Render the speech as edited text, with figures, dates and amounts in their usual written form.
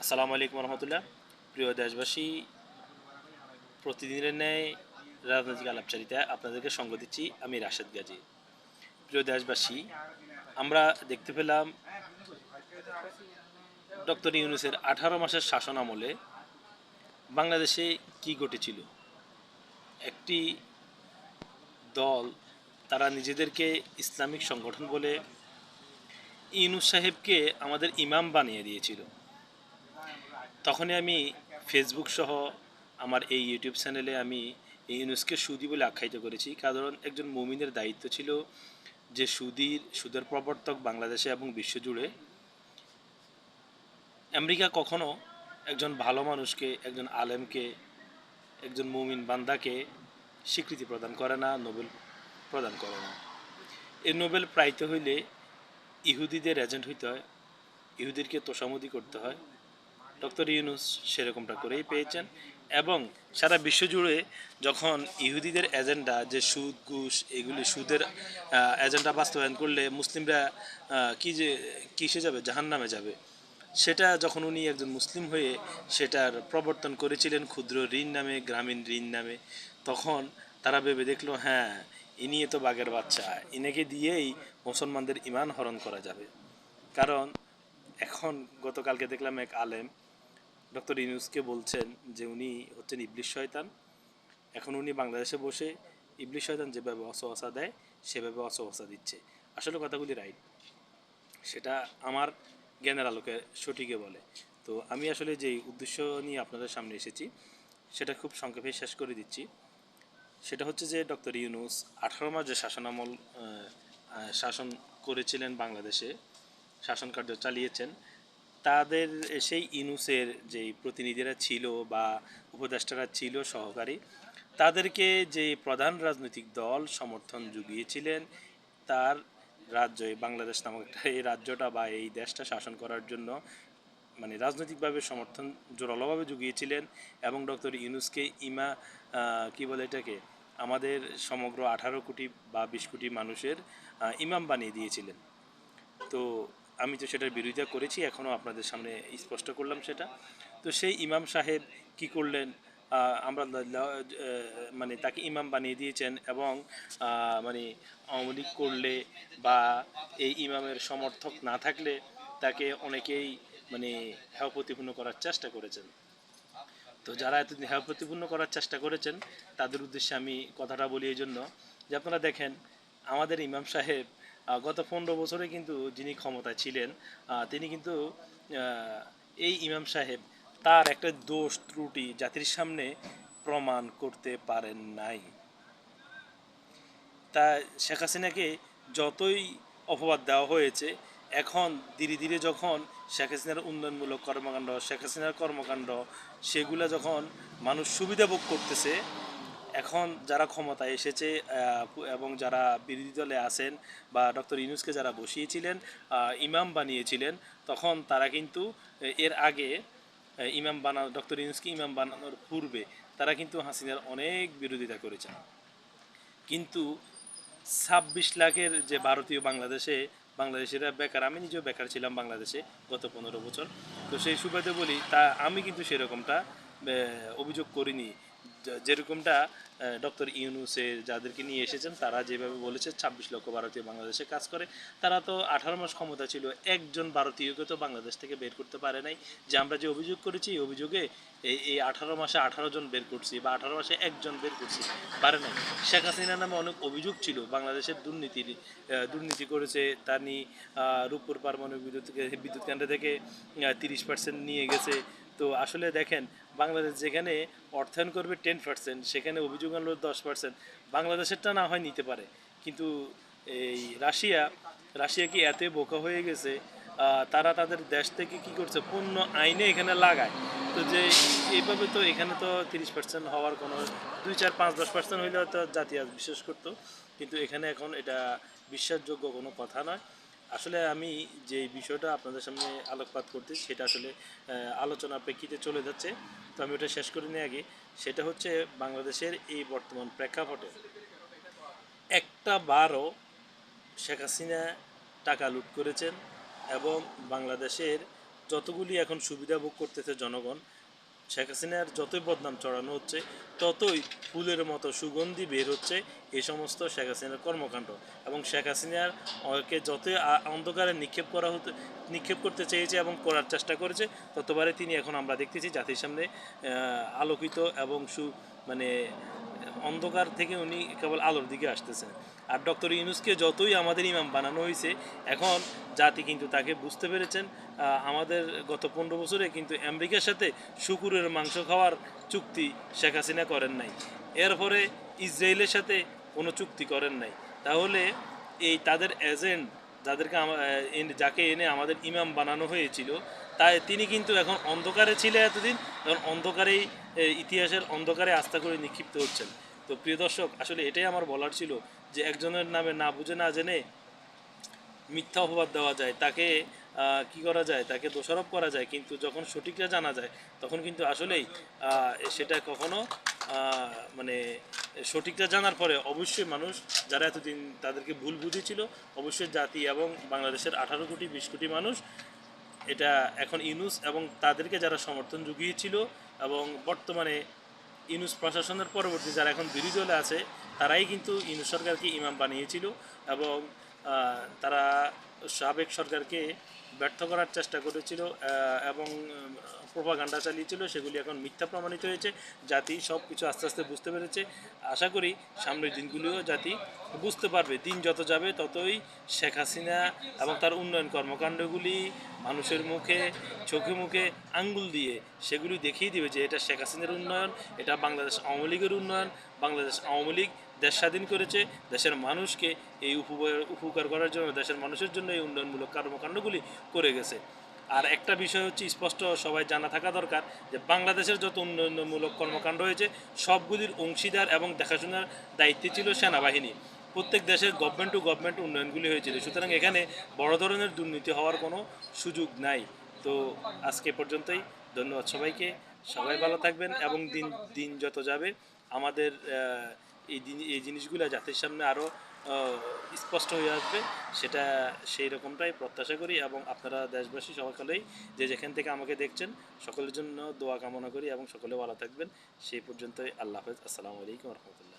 আসসালামু আলাইকুম রহমতুল্লাহ। প্রিয় দেশবাসী, প্রতিদিনের ন্যায় রাজনৈতিক আলাপচারিতায় আপনাদেরকে সঙ্গ দিচ্ছি আমি রাশেদ গাজী। প্রিয় দেশবাসী, আমরা দেখতে পেলাম ডক্টর ইউনূসের 18 মাসের শাসন আমলে বাংলাদেশে কি ঘটেছিল। একটি দল, তারা নিজেদেরকে ইসলামিক সংগঠন বলে ইউনূস সাহেবকে আমাদের ইমাম বানিয়ে দিয়েছিল। তখনই আমি ফেসবুক সহ আমার এই ইউটিউব চ্যানেলে আমি এই ইউনূসকে সুদী বলে আখ্যায়িত করেছি, কারণ একজন মুমিনের দায়িত্ব ছিল যে সুদের প্রবর্তক বাংলাদেশে এবং বিশ্বজুড়ে। আমেরিকা কখনো একজন ভালো মানুষকে, একজন আলেমকে, একজন মুমিন বান্দাকে স্বীকৃতি প্রদান করে না, নোবেল প্রদান করে না। এই নোবেল প্রাপ্ত হইলে ইহুদিদের এজেন্ট হইতে হয়, ইহুদিরকে তোষামোদি করতে হয়। ডক্টর ইউনূস সেরকমটা করেই পেয়েছেন, এবং সারা বিশ্বজুড়ে যখন ইহুদিদের এজেন্ডা যে সুদ ঘুষ এগুলি সুদের এজেন্ডা বাস্তবায়ন করলে মুসলিমরা কিসে যাবে, জাহান্নামে যাবে, সেটা যখন উনি একজন মুসলিম হয়ে সেটার প্রবর্তন করেছিলেন ক্ষুদ্র ঋণ নামে, গ্রামীণ ঋণ নামে, তখন তারা ভেবে দেখলো, হ্যাঁ, ইনি তো বাঘের বাচ্চা, ইনাকে দিয়েই মুসলমানদের ইমান হরণ করা যাবে। কারণ এখন গতকালকে দেখলাম এক আলেম ডক্টর ইউনূসকে বলছেন যে উনি হচ্ছেন ইবলিশ শয়তান। এখন উনি বাংলাদেশে বসে ইবলিশ শয়তান যেভাবে অসহসা দেয় সেভাবে অসহসা দিচ্ছে। আসলে কথাগুলি রাইট, সেটা আমার জ্ঞানের আলোকে সঠিকে বলে। তো আমি আসলে যেই উদ্দেশ্য নিয়ে আপনাদের সামনে এসেছি সেটা খুব সংক্ষেপে শেষ করে দিচ্ছি। সেটা হচ্ছে যে ডক্টর ইউনূস 18 মাস যে শাসন করেছিলেন বাংলাদেশে, শাসন কার্য চালিয়েছেন, তাদের সেই ইউনূসের যেই প্রতিনিধিরা ছিল বা উপদেষ্টারা ছিল সহকারী, তাদেরকে যে প্রধান রাজনৈতিক দল সমর্থন জুগিয়েছিলেন, তার রাজ্যে বাংলাদেশ নামক একটা এই রাজ্যটা বা এই দেশটা শাসন করার জন্য মানে রাজনৈতিকভাবে সমর্থন জোরালোভাবে জুগিয়েছিলেন, এবং ডক্টর ইউনূসকে কি বলে এটাকে, আমাদের সমগ্র 18 কোটি বা 20 কোটি মানুষের ইমাম বানিয়ে দিয়েছিলেন। তো আমি তো সেটার বিরোধিতা করেছি, এখনও আপনাদের সামনে স্পষ্ট করলাম সেটা। তো সেই ইমাম সাহেব কি করলেন, আমরা মানে তাকে ইমাম বানিয়ে দিয়েছেন, এবং মানে আওয়ামী লীগ করলে বা এই ইমামের সমর্থক না থাকলে তাকে অনেকেই মানে হেয় প্রতিপন্ন করার চেষ্টা করেছেন। তো যারা এতদিন হেয় প্রতিপন্ন করার চেষ্টা করেছেন তাদের উদ্দেশ্যে আমি কথাটা বলি এই জন্য যে আপনারা দেখেন আমাদের ইমাম সাহেব গত 15 বছরে কিন্তু যিনি ক্ষমতায় ছিলেন, তিনি কিন্তু এই ইমাম সাহেব তার একটা দোষ ত্রুটি জাতির সামনে প্রমাণ করতে পারেন নাই। তা শেখ হাসিনাকে যতই অপবাদ দেওয়া হয়েছে, এখন ধীরে ধীরে যখন শেখ হাসিনার উন্নয়নমূলক কর্মকাণ্ড, শেখ হাসিনার কর্মকাণ্ড, সেগুলা যখন মানুষ সুবিধা ভোগ করতেছে, এখন যারা ক্ষমতায় এসেছে এবং যারা বিরোধী দলে আছেন বা ডক্টর ইউনূসকে যারা বসিয়েছিলেন, ইমাম বানিয়েছিলেন, তখন তারা কিন্তু এর আগে ডক্টর ইউনূসকে ইমাম বানানোর পূর্বে তারা কিন্তু হাসিনার অনেক বিরোধিতা করেছেন। কিন্তু 26 লাখের যে ভারতীয় বাংলাদেশিরা বেকার, আমি নিজেও বেকার ছিলাম বাংলাদেশে গত 15 বছর। তো সেই সুবাদে বলি, তা আমি কিন্তু সেরকমটা অভিযোগ করিনি। যেরকমটা ডক্টর ইউনূসের যাদেরকে নিয়ে এসেছেন তারা যেভাবে বলেছে 26 লক্ষ ভারতীয় বাংলাদেশে কাজ করে, তারা তো 18 মাস ক্ষমতা ছিল, একজন ভারতীয়কে তো বাংলাদেশ থেকে বের করতে পারে নাই। যে আমরা যে অভিযোগ করেছি এই অভিযোগে এই 18 মাসে 18 জন বের করছি বা 18 মাসে একজন বের করছি, পারে নাই। শেখ হাসিনা নামে অনেক অভিযোগ ছিল বাংলাদেশের দুর্নীতি করেছে, তা নিয়ে রূপপুর পারমাণবিক বিদ্যুৎ কেন্দ্র থেকে 30% নিয়ে গেছে। তো আসলে দেখেন, বাংলাদেশ যেখানে অর্থায়ন করবে 10%, সেখানে অভিযোগ আনলো 10%। বাংলাদেশেরটা না হয় নিতে পারে, কিন্তু এই রাশিয়া কি এত বোকা হয়ে গেছে, তারা তাদের দেশ থেকে কি করছে, পণ্য আইনে এখানে লাগায়। তো যে এইভাবে তো এখানে তো 30% হওয়ার কোনো, 2 4 5 10% হইলে তো জাতি আজ বিশ্বাস করতো, কিন্তু এখানে এখন এটা বিশ্বাসযোগ্য কোনো কথা নয়। আসলে আমি যে বিষয়টা আপনাদের সামনে আলোকপাত করতে, সেটা আসলে আলোচনার প্রেক্ষিতে চলে যাচ্ছে। তো আমি ওটা শেষ করে নিয়ে আগে, সেটা হচ্ছে বাংলাদেশের এই বর্তমান প্রেক্ষাপটে একটা বারও শেখ হাসিনা টাকা লুট করেছেন এবং বাংলাদেশের যতগুলি এখন সুবিধা ভোগ করতেছে জনগণ, শেখ হাসিনার যতই বদনাম চড়ানো হচ্ছে ততই ফুলের মতো সুগন্ধি বের হচ্ছে এই সমস্ত শেখ হাসিনার কর্মকাণ্ড। এবং শেখ হাসিনার কে যতই অন্ধকারে নিক্ষেপ করতে চেয়েছে এবং করার চেষ্টা করেছে, ততবারে তিনি এখন আমরা দেখতেছি জাতির সামনে আলোকিত এবং মানে অন্ধকার থেকে উনি কেবল আলোর দিকে আসতেছেন। আর ডক্টর ইউনূসকে যতই আমাদের ইমাম বানানো হয়েছে, এখন জাতি কিন্তু তাকে বুঝতে পেরেছেন। আমাদের গত 15 বছরে কিন্তু আমেরিকার সাথে শুকুরের মাংস খাওয়ার চুক্তি শেখ হাসিনা করেন নাই, এরপরে ইসরায়েলের সাথে কোনো চুক্তি করেন নাই। তাহলে এই তাদের এজেন্ট যাদেরকে যাকে এনে আমাদের ইমাম বানানো হয়েছিল, তাই তিনি কিন্তু এখন অন্ধকারে ছিল এতদিন, এখন অন্ধকারেই ইতিহাসের অন্ধকারে আস্থা করে নিক্ষিপ্ত হচ্ছেন। তো প্রিয় দর্শক, আসলে এটাই আমার বলার ছিল যে একজনের নামে না বুঝে না জেনে মিথ্যা অপবাদ দেওয়া যায়, তাকে কি করা যায়, তাকে দোষারোপ করা যায়, কিন্তু যখন সঠিকটা জানা যায় তখন কিন্তু আসলেই সেটা কখনো মানে সঠিকটা জানার পরে অবশ্যই মানুষ যারা এতদিন তাদেরকে ভুল বুঝেছিল, অবশ্যই জাতি এবং বাংলাদেশের 18 কোটি 20 কোটি মানুষ এটা এখন ইউনূস এবং তাদেরকে যারা সমর্থন জুগিয়েছিল এবং বর্তমানে ইউনূস প্রশাসনের পরবর্তী যারা এখন বিরোধী দলে আছে, তারাই কিন্তু ইউনূস সরকারকে ইমাম বানিয়েছিল এবং তারা সাবেক সরকারকে ব্যর্থ করার চেষ্টা করেছিল এবং প্রোপাগান্ডা চালিয়েছিল, সেগুলি এখন মিথ্যা প্রমাণিত হয়েছে। জাতি সব কিছু আস্তে আস্তে বুঝতে পেরেছে। আশা করি সামনের দিনগুলিও জাতি বুঝতে পারবে। দিন যত যাবে ততই শেখ হাসিনা এবং তার উন্নয়ন কর্মকাণ্ডগুলি মানুষের মুখে চোখে মুখে আঙ্গুল দিয়ে সেগুলি দেখিয়ে দিবে যে এটা শেখ হাসিনার উন্নয়ন, এটা বাংলাদেশ আওয়ামী লীগের উন্নয়ন। বাংলাদেশ আওয়ামী লীগ দেশ স্বাধীন করেছে, দেশের মানুষকে এই উপকার করার জন্য, দেশের মানুষের জন্য এই উন্নয়নমূলক কর্মকাণ্ডগুলি করে গেছে। আর একটা বিষয় হচ্ছে স্পষ্ট সবাই জানা থাকা দরকার যে বাংলাদেশের যত উন্নয়নমূলক কর্মকাণ্ড হয়েছে সবগুলির অংশীদার এবং দেখাশোনার দায়িত্বে ছিল সেনাবাহিনী। প্রত্যেক দেশের গভর্নমেন্ট টু গভর্নমেন্ট উন্নয়নগুলি হয়েছিল, সুতরাং এখানে বড় ধরনের দুর্নীতি হওয়ার কোনো সুযোগ নাই। তো আজকে পর্যন্তই, ধন্যবাদ সবাইকে। সবাই ভালো থাকবেন এবং দিন দিন যত যাবে আমাদের এই জিনিসগুলো জাতির সামনে আরও স্পষ্ট হয়ে আসবে, সেটা সেই রকমটাই প্রত্যাশা করি। এবং আপনারা দেশবাসী সকলেই যে যেখান থেকে আমাকে দেখছেন সকলের জন্য দোয়া কামনা করি এবং সকলে ভালো থাকবেন। সেই পর্যন্তই, আল্লাহ হাফেজ, আসসালামু আলাইকুম রহমতুল্লাহ।